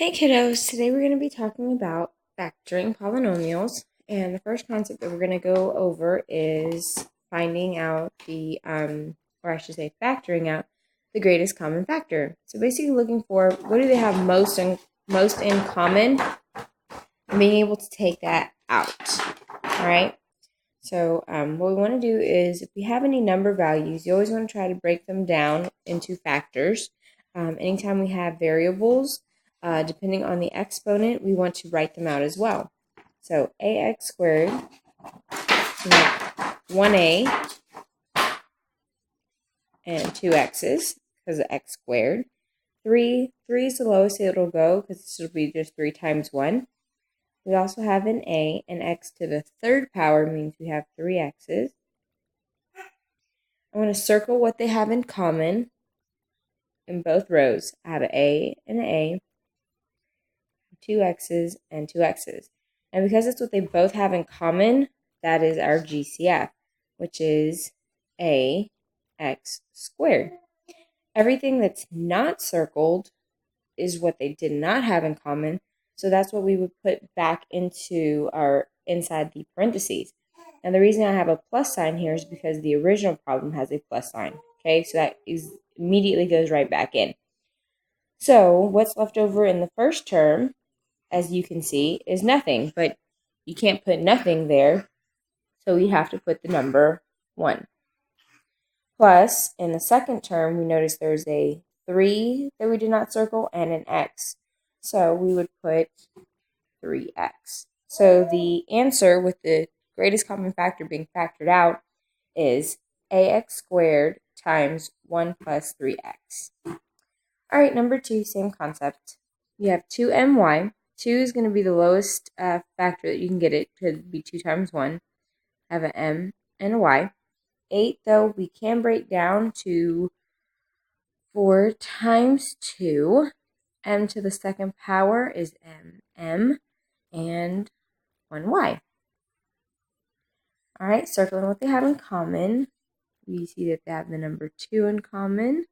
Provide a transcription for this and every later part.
Hey kiddos, today we're going to be talking about factoring polynomials, and the first concept that we're going to go over is finding out factoring out the greatest common factor. So basically looking for what do they have most in common and being able to take that out. All right. So what we want to do is if we have any number values, you always want to try to break them down into factors. Anytime we have variables, depending on the exponent, we want to write them out as well. So ax squared, we have 1a and 2 x's because of x squared. 3 is the lowest it'll go because this will be just 3 times 1. We also have an a, and x to the third power means we have 3 x's. I want to circle what they have in common in both rows. I have an a and an a, 2 x's and 2 x's. And because it's what they both have in common, that is our GCF, which is ax squared. Everything that's not circled is what they did not have in common, so that's what we would put back into our inside the parentheses. And the reason I have a plus sign here is because the original problem has a plus sign. Okay, so that immediately goes right back in. So what's left over in the first term, as you can see, is nothing, but you can't put nothing there, so we have to put the number 1. Plus, in the second term, we notice there's a 3 that we did not circle and an x. So we would put 3x. So the answer with the greatest common factor being factored out is ax squared times 1 plus 3x. All right, number 2, same concept. You have 2my. 2 is going to be the lowest factor that you can get. It could be 2 times 1. I have an m and a y. 8, though, we can break down to 4 times 2. M to the second power is m and 1y. All right, circling what they have in common. We see that they have the number 2 in common.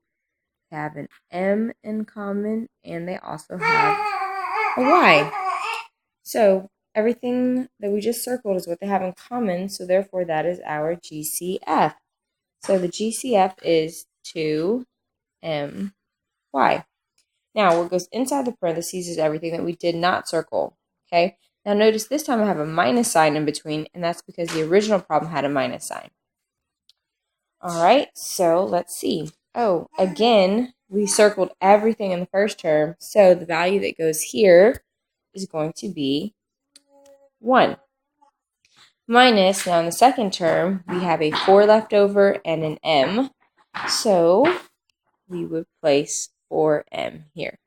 They have an m in common, and they also have a y. So everything that we just circled is what they have in common, so therefore that is our GCF. So the GCF is 2my. Now, what goes inside the parentheses is everything that we did not circle, okay? Now, notice this time I have a minus sign in between, and that's because the original problem had a minus sign. All right, so let's see. Oh, again, we circled everything in the first term, so the value that goes here is going to be 1. Minus, now in the second term, we have a 4 left over and an m, so we would place 4m here.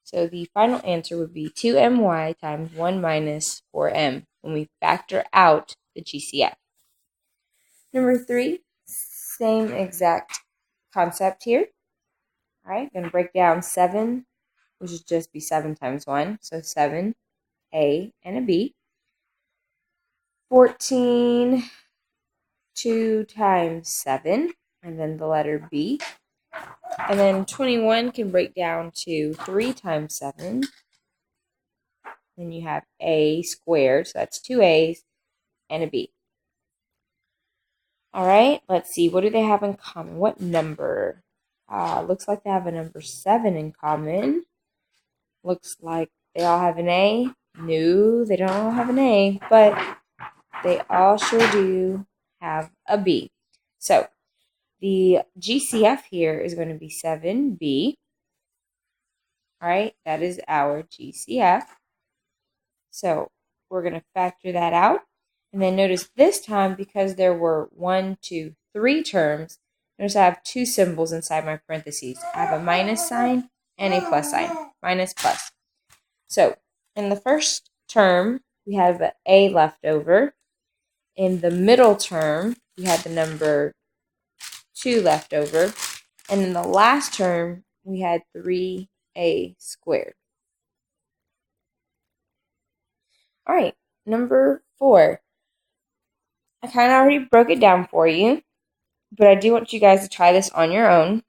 So the final answer would be 2my times 1 minus 4m when we factor out the GCF. Number 3, same exact concept here. All right, going to break down 7, which would just be 7 times 1. So 7, a and a b. 14, 2 times 7, and then the letter b. And then 21 can break down to 3 times 7. Then you have a squared, so that's 2 a's and a b. All right, let's see. What do they have in common? What number? Looks like they have a number 7 in common. Looks like they all have an a. No, they don't all have an a, but they all sure do have a b. So the GCF here is going to be 7b. All right, that is our GCF. So we're going to factor that out. And then notice this time, because there were 1, 2, 3 terms, notice I have 2 symbols inside my parentheses. I have a minus sign and a plus sign. Minus, plus. So in the first term, we have an a left over. In the middle term, we had the number 2 left over. And in the last term, we had 3a squared. All right, number 4. I kind of already broke it down for you, but I do want you guys to try this on your own.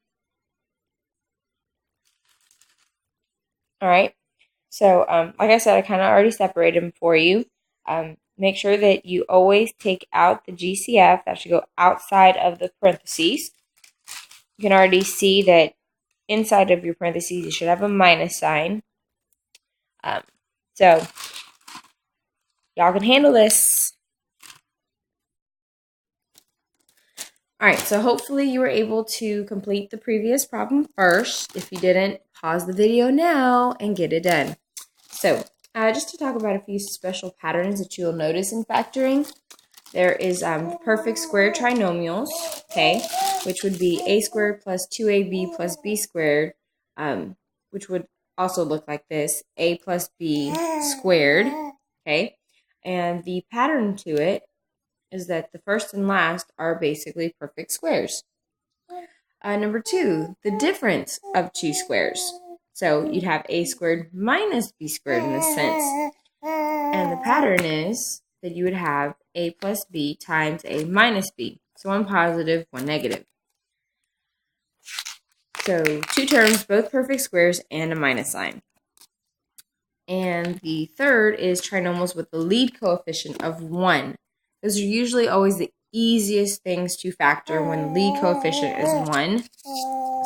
All right, So, like I said, I kind of already separated them for you. Make sure that you always take out the GCF. That should go outside of the parentheses. You can already see that inside of your parentheses, you should have a minus sign. So, y'all can handle this. All right, so hopefully you were able to complete the previous problem first. If you didn't, pause the video now and get it done. So, just to talk about a few special patterns that you'll notice in factoring, there is perfect square trinomials, okay, which would be a squared plus 2ab plus b squared, which would also look like this, a plus b squared, okay, and the pattern to it is that the first and last are basically perfect squares. Number 2, the difference of two squares. So you'd have a squared minus b squared in this sense. And the pattern is that you would have a plus b times a minus b. So one positive, one negative. So two terms, both perfect squares, and a minus sign. And the third is trinomials with the lead coefficient of 1. Those are usually always the easiest things to factor when the lead coefficient is 1.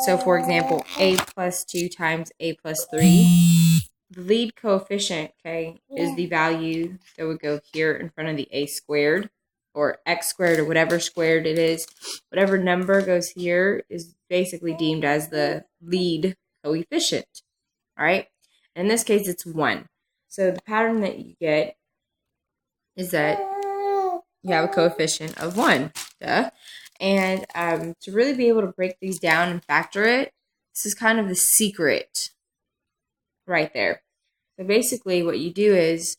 So for example, a plus 2 times a plus 3. The lead coefficient, okay, is the value that would go here in front of the a squared or x squared or whatever squared it is. Whatever number goes here is basically deemed as the lead coefficient, all right? In this case, it's 1. So the pattern that you get is that you have a coefficient of 1. Duh. And to really be able to break these down and factor it, this is kind of the secret right there. So basically what you do is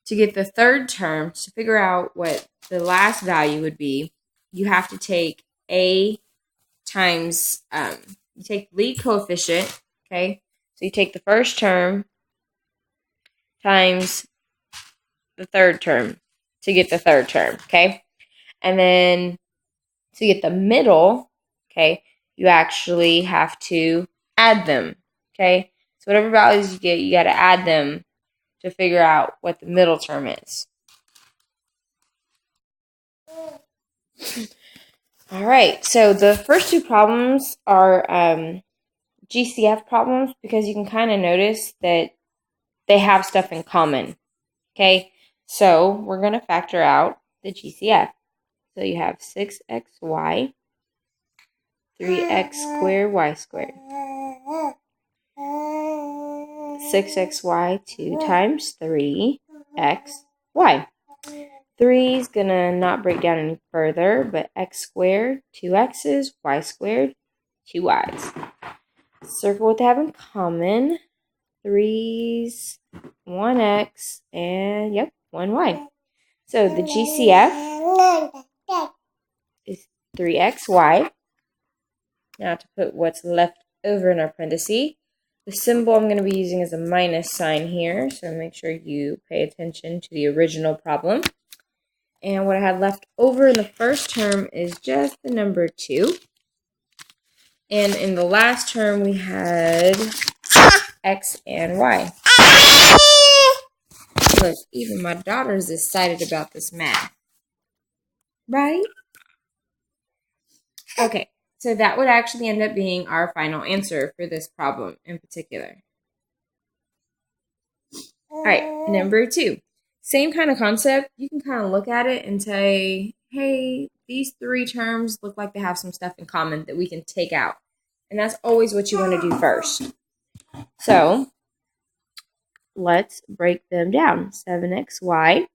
to get the third term, to figure out what the last value would be, you have to take a times, you take the lead coefficient, okay? So you take the first term times the third term to get the third term, okay? And then to get the middle, okay, you actually have to add them, okay? So whatever values you get, you got to add them to figure out what the middle term is. All right, so the first two problems are GCF problems because you can kind of notice that they have stuff in common, okay? So we're going to factor out the GCF. So you have 6xy, 3x squared y squared. 6xy, 2 times 3xy. 3 is going to not break down any further, but x squared, 2x's, y squared, 2y's. Circle what they have in common. 3's, 1x, and yep, 1y. So the GCF is 3xy. Now to put what's left over in our parentheses, the symbol I'm going to be using is a minus sign here, so make sure you pay attention to the original problem. And what I had left over in the first term is just the number 2. And in the last term, we had x and y. Look, even my daughter's excited about this math. Right? Okay, so that would actually end up being our final answer for this problem in particular. All right, number 2. Same kind of concept. You can kind of look at it and say, hey, these 3 terms look like they have some stuff in common that we can take out. And that's always what you want to do first. So let's break them down. 7xy,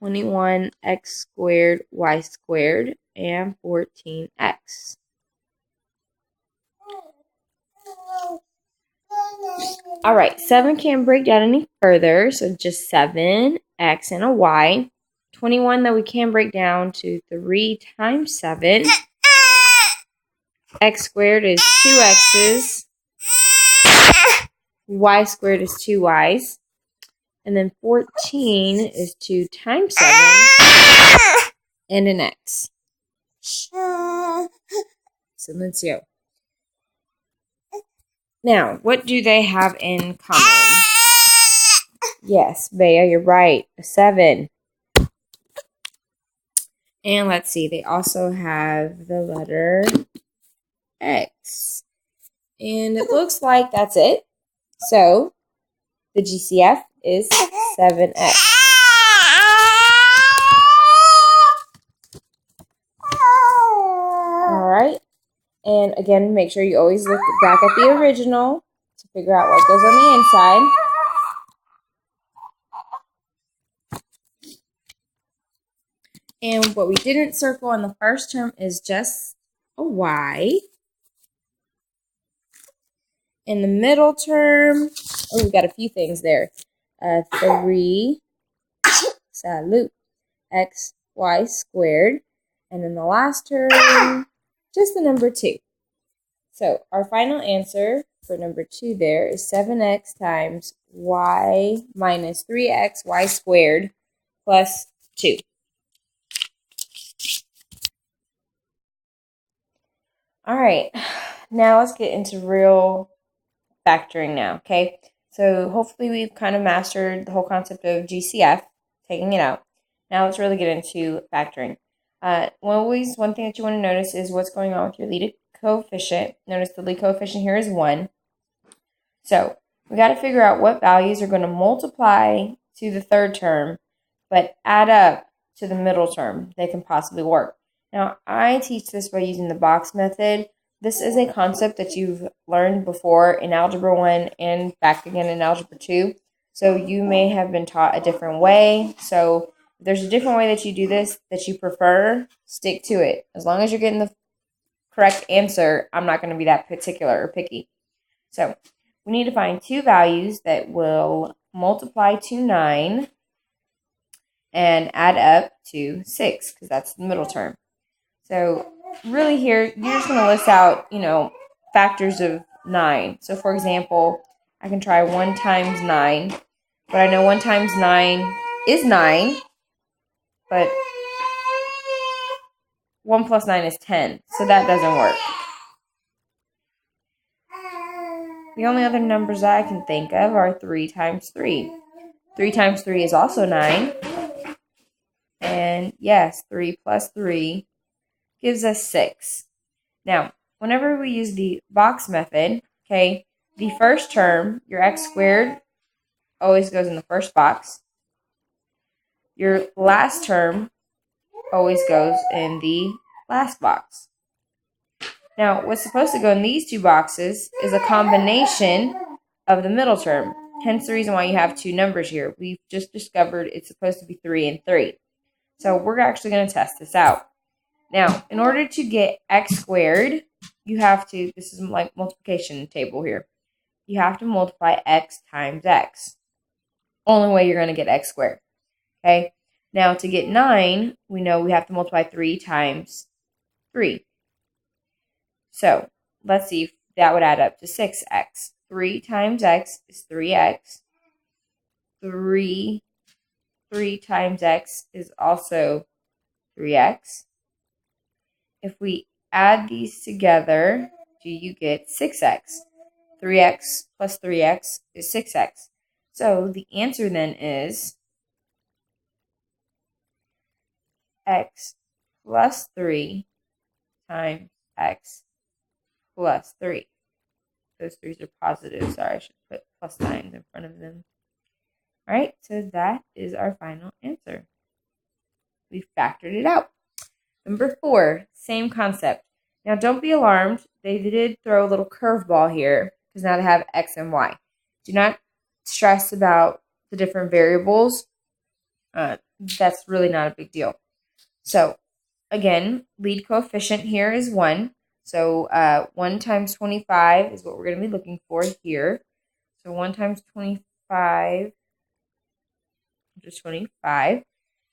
21x squared y squared, and 14x. All right, 7 can't break down any further, so just 7, x and a y. 21 that we can break down to 3 times 7. X squared is 2x's. Y squared is 2y's. And then 14 is 2 times 7 and an x. So let's go. Now, what do they have in common? Yes, Bea, you're right. A 7. And let's see, they also have the letter X. And it looks like that's it. So, the GCF is 7X. Alright. And again, make sure you always look back at the original to figure out what goes on the inside. And what we didn't circle in the first term is just a Y. In the middle term, oh, we got a few things there. 3, salute, x, y squared. And in the last term, just the number 2. So our final answer for number 2 there is 7x times y minus 3x y squared plus 2. All right, now let's get into real factoring now, okay? So hopefully we've kind of mastered the whole concept of GCF, taking it out. Now let's really get into factoring. One thing that you want to notice is what's going on with your lead coefficient. Notice the lead coefficient here is 1. So we got to figure out what values are going to multiply to the third term, but add up to the middle term. They can possibly work. Now, I teach this by using the box method. This is a concept that you've learned before in Algebra 1 and back again in Algebra 2. So you may have been taught a different way. So if there's a different way that you do this that you prefer, stick to it. As long as you're getting the correct answer, I'm not going to be that particular or picky. So we need to find 2 values that will multiply to 9 and add up to 6, because that's the middle term. So really here, you're just going to list out, factors of 9. So for example, I can try 1 times 9, but I know 1 times 9 is 9, but 1 plus 9 is 10, so that doesn't work. The only other numbers I can think of are 3 times 3. 3 times 3 is also 9. And yes, 3 plus 3 gives us 6. Now, whenever we use the box method, okay, the first term, your x squared, always goes in the first box. Your last term always goes in the last box. Now, what's supposed to go in these 2 boxes is a combination of the middle term. Hence the reason why you have 2 numbers here. We've just discovered it's supposed to be 3 and 3. So we're actually going to test this out. Now, in order to get x squared, you have to, this is like multiplication table here. You have to multiply x times x. Only way you're going to get x squared. Okay? Now, to get 9, we know we have to multiply 3 times 3. So, let's see if that would add up to 6x. 3 times x is 3x. 3 times x is also 3x. If we add these together, do you get 6x? 3x plus 3x is 6x. So the answer then is x plus 3 times x plus 3. Those 3's are positive. Sorry, I should put plus signs in front of them. All right, so that is our final answer. We factored it out. Number 4, same concept. Now, don't be alarmed. They did throw a little curveball here because now they have x and y. Do not stress about the different variables. That's really not a big deal. So, again, lead coefficient here is 1. So, 1 times 25 is what we're going to be looking for here. So, 1 times 25 is 25.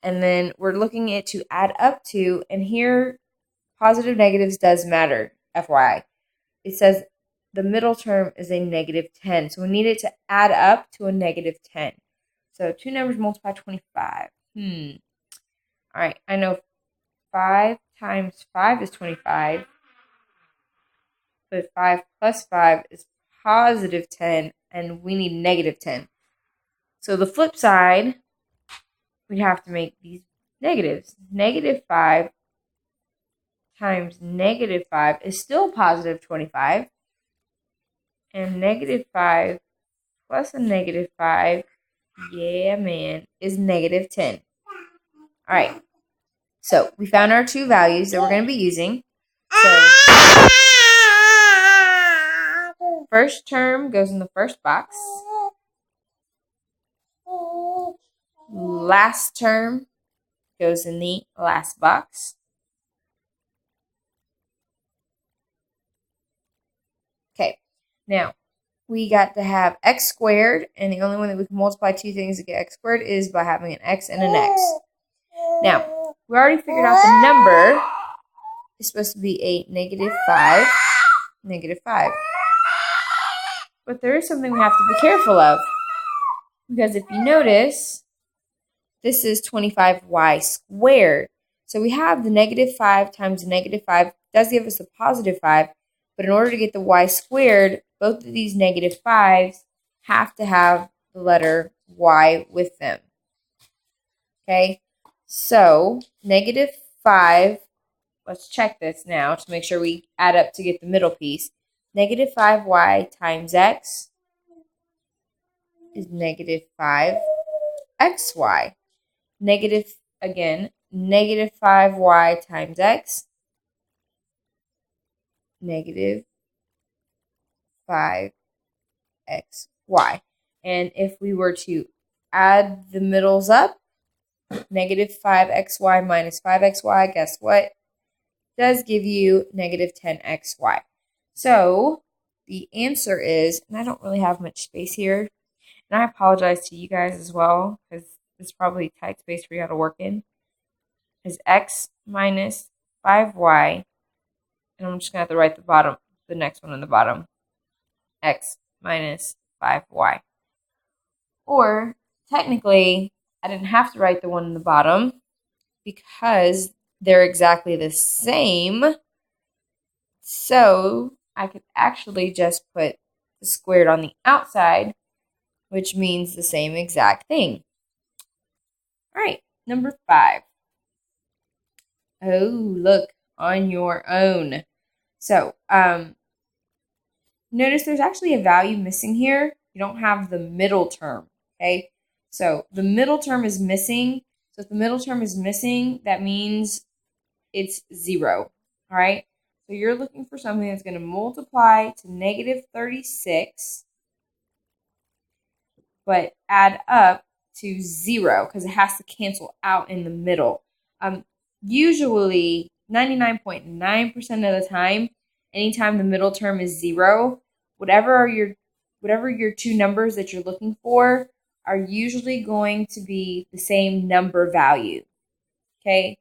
And then we're looking at to add up to, and here positive negatives does matter, FYI. It says the middle term is a negative 10. So we need it to add up to a negative 10. So 2 numbers multiply 25. All right, I know 5 times 5 is 25. But 5 plus 5 is positive 10, and we need negative 10. So the flip side, we have to make these negatives. Negative 5 times negative 5 is still positive 25. And negative 5 plus a negative 5, yeah, man, is negative 10. All right. So we found our two values that we're going to be using. So first term goes in the first box. Last term goes in the last box. Okay, now we got to have x squared, and the only one that we can multiply two things to get x squared is by having an x and an x. Now, we already figured out the number is supposed to be a negative 5, negative 5. But there is something we have to be careful of. Because if you notice, this is 25y squared. So we have the negative 5 times the negative 5 does give us a positive 5. But in order to get the y squared, both of these negative 5s have to have the letter y with them. Okay, so negative 5, let's check this now to make sure we add up to get the middle piece. Negative 5y times x is negative 5xy. Negative 5y times x, negative 5xy. And if we were to add the middles up, negative 5xy minus 5xy, guess what? Does give you negative 10xy. So the answer is, and I don't really have much space here, and I apologize to you guys as well, because it's probably tight space for you to work in, is x minus 5y, and I'm just going to have to write the next one on the bottom, x minus 5y. Or, technically, I didn't have to write the one in the bottom, because they're exactly the same. So I could actually just put the squared on the outside, which means the same exact thing. All right, number 5. Oh, look, on your own. So, notice there's actually a value missing here. You don't have the middle term, okay? So the middle term is missing. So if the middle term is missing, that means it's 0, all right? So you're looking for something that's going to multiply to negative 36, but add up to 0 because it has to cancel out in the middle. Usually, 99.9% of the time, anytime the middle term is 0, whatever your two numbers that you're looking for are usually going to be the same number value, okay?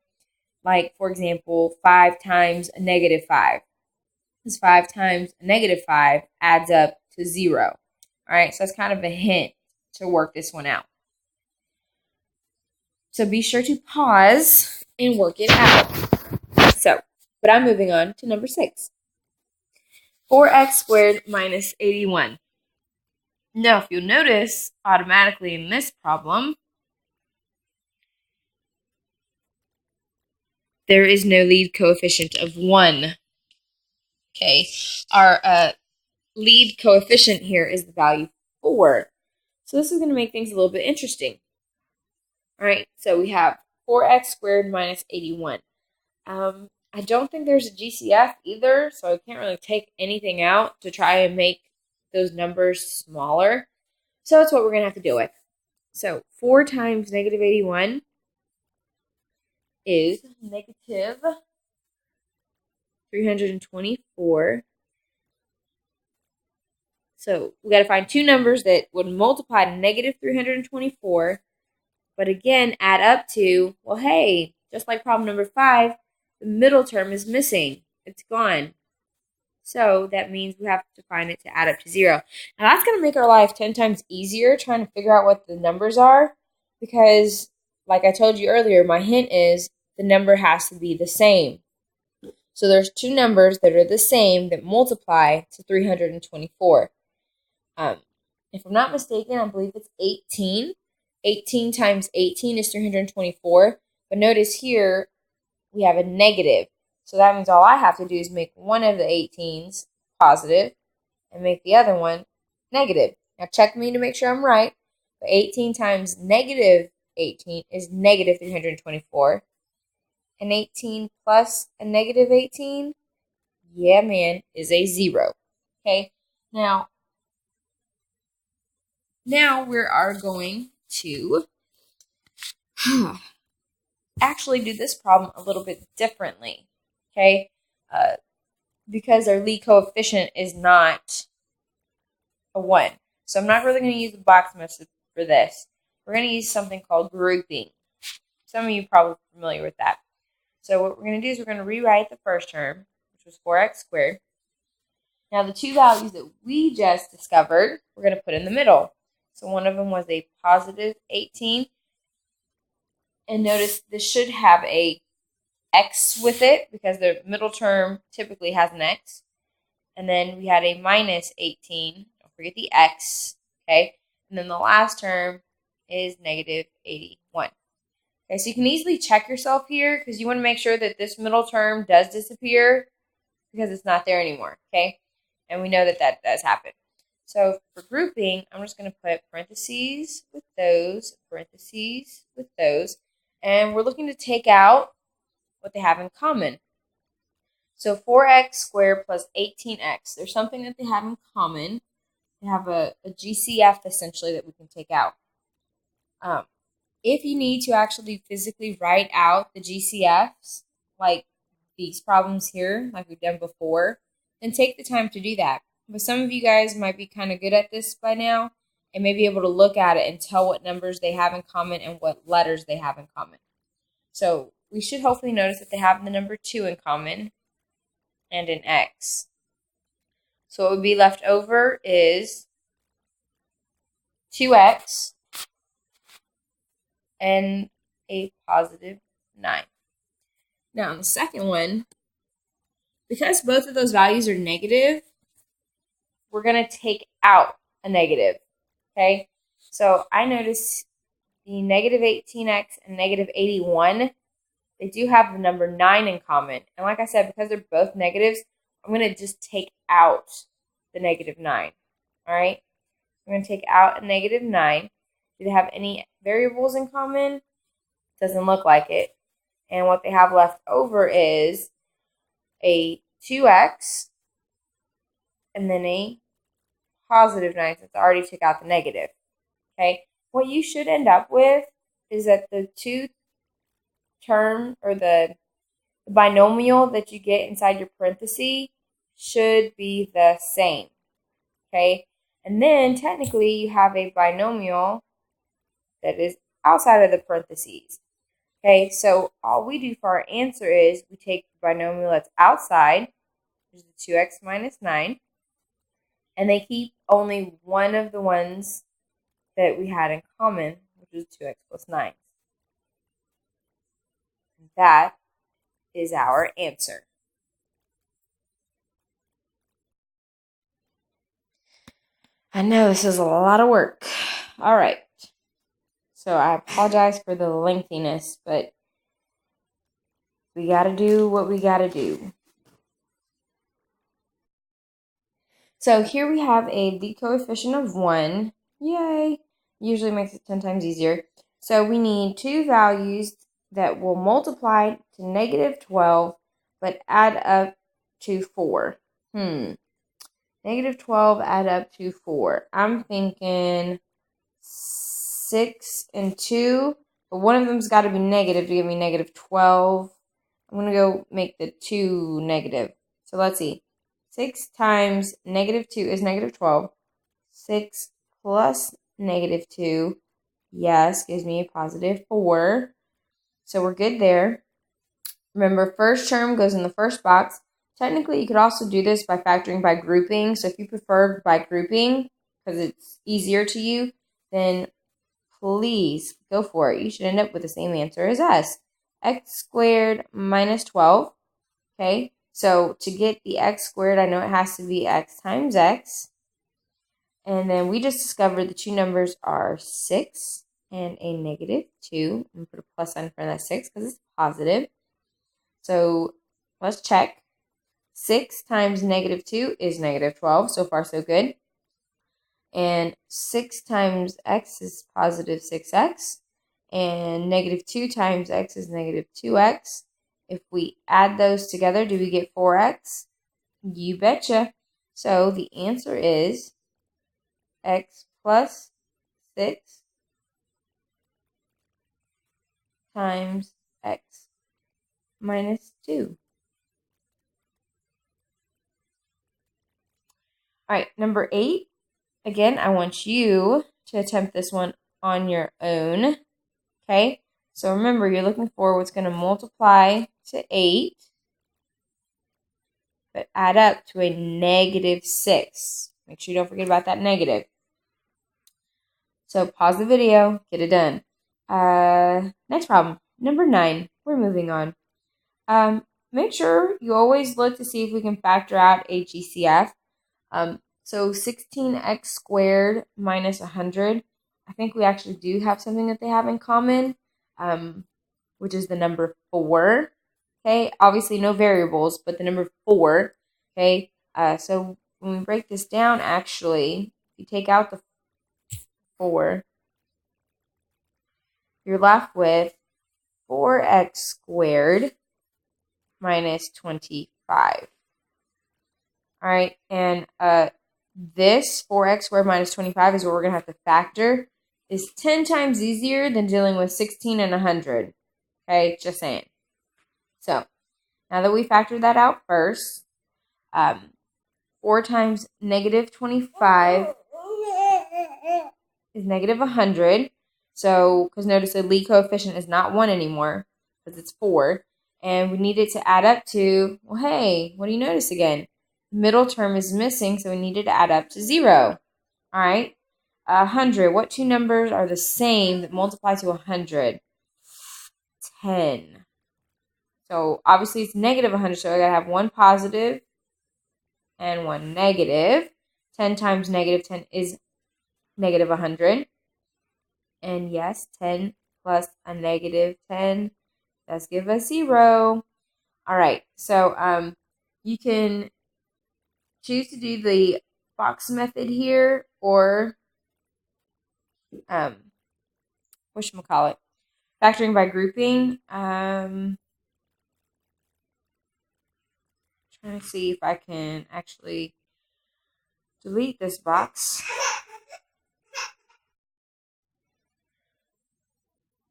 Like, for example, 5 times a negative 5. Because 5 times a negative 5 adds up to 0. All right, so that's kind of a hint to work this one out. So be sure to pause and work it out. But I'm moving on to number 6. 4x squared minus 81. Now, if you'll notice, automatically in this problem, there is no lead coefficient of 1. Okay, our lead coefficient here is the value 4. So this is going to make things a little bit interesting. All right, so we have 4x squared minus 81. I don't think there's a GCF either, so I can't really take anything out to try and make those numbers smaller. So that's what we're going to have to deal with. So 4 times negative 81 is negative 324. So we got to find two numbers that would multiply to negative 324, but again, add up to, well, hey, just like problem number 5, the middle term is missing. It's gone. So that means we have to find it to add up to 0. Now that's going to make our life 10 times easier trying to figure out what the numbers are, because like I told you earlier, my hint is the number has to be the same. So there's two numbers that are the same that multiply to 324. If I'm not mistaken, I believe it's 18. 18 times 18 is 324. But notice here, we have a negative. So that means all I have to do is make one of the 18s positive and make the other one negative. Now check me to make sure I'm right. But 18 times negative 18 is negative 324. And 18 plus a negative 18, yeah, man, is a 0. Okay, now we are going to actually do this problem a little bit differently. Okay, because our Lie coefficient is not a 1. So I'm not really going to use the box method for this. We're going to use something called grouping. Some of you are probably familiar with that. So what we're going to do is we're going to rewrite the first term, which was 4x squared. Now the two values that we just discovered, we're going to put in the middle. So one of them was a positive 18. And notice this should have a x with it because the middle term typically has an x. And then we had a minus 18. Don't forget the x. Okay. And then the last term is negative 81. Okay, so you can easily check yourself here because you want to make sure that this middle term does disappear because it's not there anymore, okay? And we know that that does happen. So for grouping, I'm just going to put parentheses with those, and we're looking to take out what they have in common. So 4x squared plus 18x, there's something that they have in common. They have a GCF essentially that we can take out. If you need to actually physically write out the GCFs, like these problems here, like we've done before, then take the time to do that. But some of you guys might be kind of good at this by now and may be able to look at it and tell what numbers they have in common and what letters they have in common. So we should hopefully notice that they have the number 2 in common and an x. So what would be left over is 2x and a positive 9. Now, on the second one, because both of those values are negative, we're going to take out a negative, okay? So I notice the negative 18x and negative 81, they do have the number 9 in common. And like I said, because they're both negatives, I'm going to just take out the negative 9, all right? I'm going to take out a negative 9. Do they have any variables in common? Doesn't look like it. And what they have left over is a 2x and then a positive 9 since I already took out the negative. Okay, what you should end up with is that the two term or the binomial that you get inside your parenthesis should be the same. Okay, and then technically you have a binomial that is outside of the parentheses. Okay, so all we do for our answer is we take the binomial that's outside, which is the 2x minus 9, and they keep only one of the ones that we had in common, which is 2x plus 9. That is our answer. I know this is a lot of work. All right. So I apologize for the lengthiness, but we got to do what we got to do. So here we have the coefficient of 1. Yay! Usually makes it 10 times easier. So we need two values that will multiply to negative 12, but add up to 4. Negative 12 add up to 4. I'm thinking 6 and 2, but one of them's got to be negative to give me negative 12. I'm going to go make the 2 negative. So let's see. 6 times negative 2 is negative 12. 6 plus negative 2, yes, gives me a positive 4. So we're good there. Remember, first term goes in the first box. Technically, you could also do this by factoring by grouping. So if you prefer by grouping, because it's easier to you, then please go for it. You should end up with the same answer as us. X squared minus 12. Okay, so to get the x squared, I know it has to be x times x. And then we just discovered the two numbers are 6 and a negative 2. I'm going to put a plus sign in front of that 6 because it's positive. So let's check. 6 times negative 2 is negative 12. So far, so good. And 6 times x is positive 6x. And negative 2 times x is negative 2x. If we add those together, do we get 4x? You betcha. So the answer is x plus 6 times x minus 2. All right, number 8. Again, I want you to attempt this one on your own. Okay, so remember, you're looking for what's going to multiply to 8, but add up to a negative 6. Make sure you don't forget about that negative. So pause the video, get it done. Next problem, number 9. We're moving on. Make sure you always look to see if we can factor out a GCF. So 16x squared minus 100. I think we actually do have something that they have in common, which is the number 4. Okay, obviously no variables, but the number 4. Okay, so when we break this down, actually, if you take out the 4, you're left with 4x squared minus 25. All right, and this 4x squared minus 25 is what we're going to have to factor. Is 10 times easier than dealing with 16 and 100. Okay, just saying. So, now that we factored that out first, 4 times negative 25 is negative 100. So, because notice the Lie coefficient is not 1 anymore, because it's 4. And we need it to add up to, well, hey, what do you notice again? The middle term is missing, so we need it to add up to 0. All right, 100. What two numbers are the same that multiply to 100? 10. So, obviously, it's negative 100, so I got to have one positive and one negative. 10 times negative 10 is negative 100. And yes, 10 plus a negative 10 does give us 0. All right, so you can choose to do the box method here, or whatchamacallit, factoring by grouping. Trying to see if I can actually delete this box.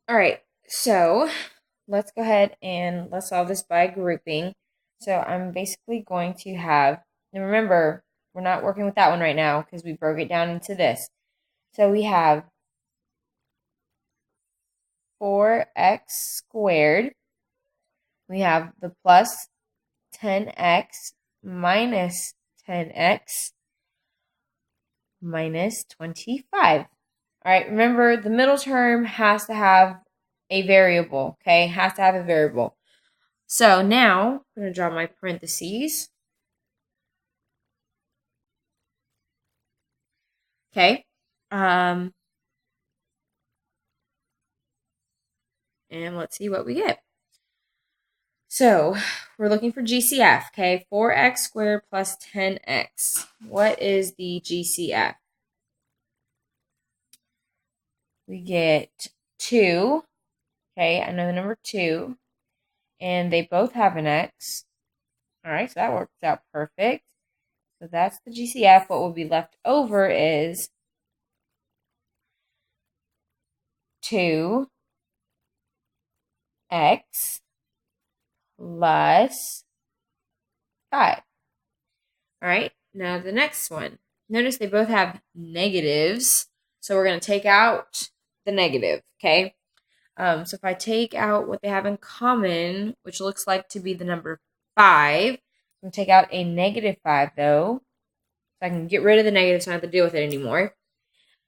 All right, so let's go ahead and let's solve this by grouping. So I'm basically going to have, and remember, we're not working with that one right now because we broke it down into this. So we have 4x squared. We have the plus 10x minus 10x minus 25. All right, remember the middle term has to have a variable, okay? Has to have a variable. So now I'm going to draw my parentheses. Okay. And let's see what we get. So we're looking for GCF, okay? 4x squared plus 10x. What is the GCF? We get 2. Okay, I know the number 2. And they both have an x. All right, so that works out perfect. So that's the GCF. What will be left over is 2x plus 5. All right, now the next one. Notice they both have negatives. So we're going to take out the negative, okay? So if I take out what they have in common, which looks like to be the number 5, I'm going to take out a negative 5, though. So I can get rid of the negative so I don't have to deal with it anymore.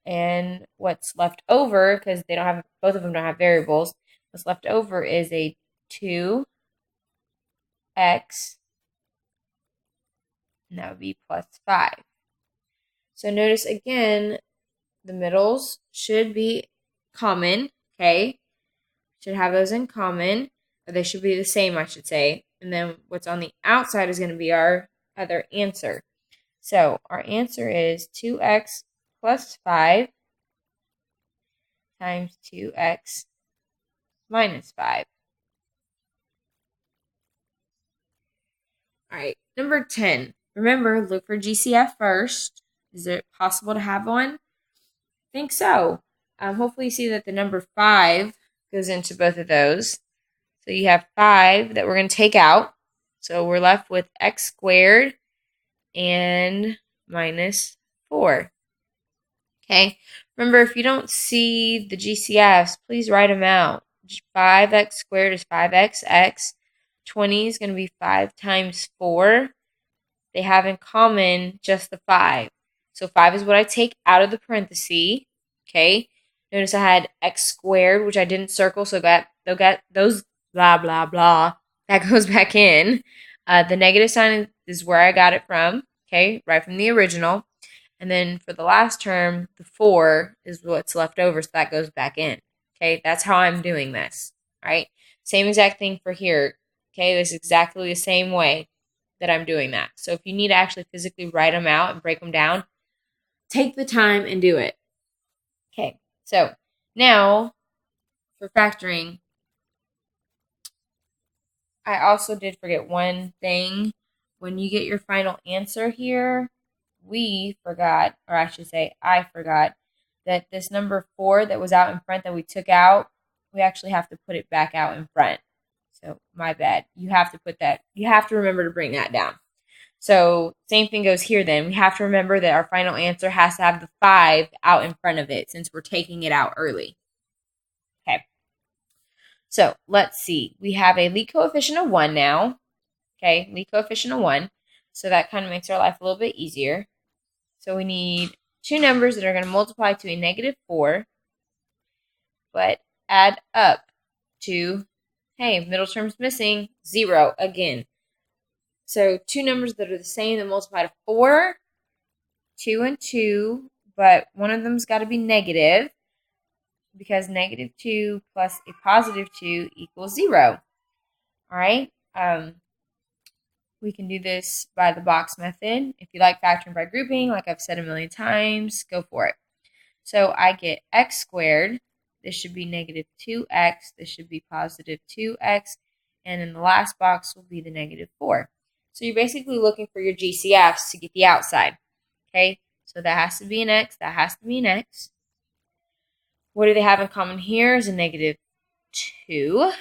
And what's left over, because they don't have, both of them don't have variables, what's left over is a 2x, and that would be plus 5. So notice again, the middles should be common, okay? Should have those in common, or they should be the same, I should say. And then what's on the outside is going to be our other answer. So our answer is 2x plus 5 times 2x minus 5. All right, number 10. Remember, look for GCF first. Is it possible to have one? I think so. Hopefully you see that the number 5 goes into both of those. So you have 5 that we're going to take out. So we're left with x squared and minus 4. Okay, remember, if you don't see the GCFs, please write them out. 5x squared is 5x. 20 is going to be 5 times 4. They have in common just the 5. So 5 is what I take out of the parenthesis. Okay, notice I had x squared, which I didn't circle, so they'll get those blah, blah, blah. That goes back in. The negative sign is where I got it from. Okay, right from the original. And then for the last term, the 4 is what's left over, so that goes back in. Okay, that's how I'm doing this, right? Same exact thing for here. Okay, this is exactly the same way that I'm doing that. So if you need to actually physically write them out and break them down, take the time and do it. Okay, so now for factoring, I also did forget one thing. When you get your final answer here, we forgot, or I should say I forgot, that this number 4 that was out in front that we took out, we actually have to put it back out in front. So my bad. You have to remember to bring that down. So same thing goes here then. We have to remember that our final answer has to have the 5 out in front of it since we're taking it out early. Okay. So let's see. We have a lead coefficient of 1 now. Okay, lead coefficient of 1. So that kind of makes our life a little bit easier. So we need two numbers that are going to multiply to a negative 4, but add up to, hey, middle term's missing, 0 again. So two numbers that are the same that multiply to 4, 2 and 2, but one of them's got to be negative because negative 2 plus a positive 2 equals 0. All right. We can do this by the box method. If you like factoring by grouping, like I've said a million times, go for it. So I get x squared. This should be negative 2x. This should be positive 2x. And in the last box will be the negative 4. So you're basically looking for your GCFs to get the outside. Okay, so that has to be an x. That has to be an x. What do they have in common here is a negative 2.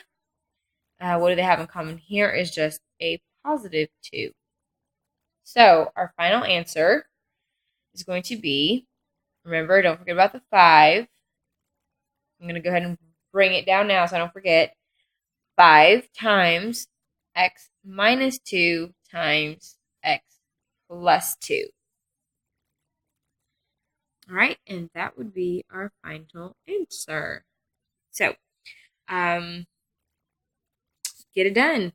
What do they have in common here is just a positive 2. So our final answer is going to be, remember, don't forget about the 5. I'm going to go ahead and bring it down now so I don't forget. 5 times x minus 2 times x plus 2. All right, and that would be our final answer. So, get it done.